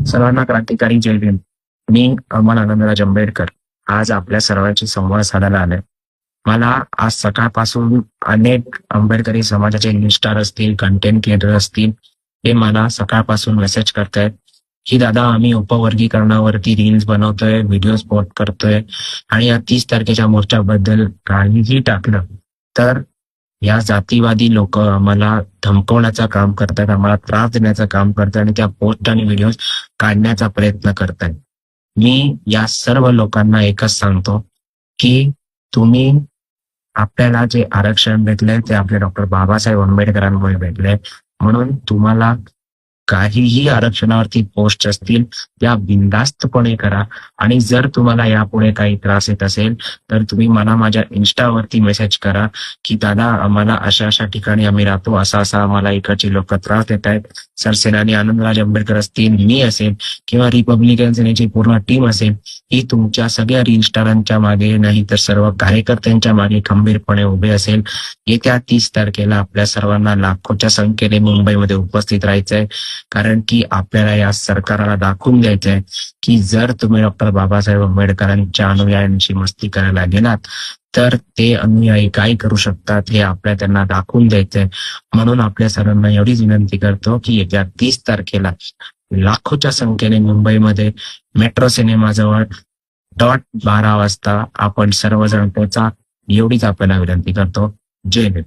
सर्वांना क्रांतिकारी जय भीम. मी अमल आनंदराज आंबेडकर आज आपल्या सर्वांशी संवाद साधायला आलोय. मला आज सकाळपासून अनेक आंबेडकरी समाजाचे इन्स्टार असतील, कंटेंट क्रिएटर असतील, हे मला सकाळपासून मेसेज करतायत की दादा आम्ही उपवर्गीकरणावरती रील्स बनवतोय, व्हिडिओज पोस्ट करतोय आणि या 30 तारखेच्या मोर्चाबद्दल काहीही टाकलं तर या जातीवादी लोक आम्हाला धमकवण्याचं काम करतात, आम्हाला त्रास देण्याचं काम करतात आणि त्या पोस्ट आणि व्हिडिओ काढण्याचा प्रयत्न करतात. मी या सर्व लोकांना एकच सांगतो की तुम्ही आपल्याला जे आरक्षण भेटलंय ते आपले डॉक्टर बाबासाहेब आंबेडकरांमुळे भेटले, म्हणून तुम्हाला काहीही आरक्षणावरती पोस्ट असतील त्या बिनधास्तपणे करा. आणि जर तुम्हाला यापुढे काही त्रास येत असेल तर तुम्ही मला माझ्या इन्स्टावरती मेसेज करा की दादा आम्हाला अशा अशा ठिकाणी आम्ही राहतो, असा असा आम्हाला इकडचे लोक त्रास देत आहेत. सरसेनानी आनंदराज आंबेडकर असतील, मी असेल किंवा रिपब्लिकन सेनेची पूर्ण टीम असेल, ही तुमच्या सगळ्या रील स्टारांच्या मागे नाही तर सर्व कार्यकर्त्यांच्या मागे खंबीरपणे उभे असेल. येत्या 30 तारखेला आपल्या सर्वांना लाखोच्या संख्येने मुंबईमध्ये उपस्थित राहायचंय, कारण की आपल्याला या सरकारला दाखवून द्यायचंय की जर तुम्ही डॉक्टर बाबासाहेब आंबेडकरांच्या अनुयायांची मस्ती करायला गेलात तर ते अनुयायी काय करू शकतात हे आपल्या त्यांना दाखवून द्यायचंय. म्हणून आपल्या सर्वांना एवढीच विनंती करतो की येत्या 30 तारखेला लाखोच्या संख्येने मुंबईमध्ये मेट्रो सिनेमाजवळ डॉट 12 वाजता आपण सर्वजण पोचा, एवढीच आपल्याला विनंती करतो. जय हिंद.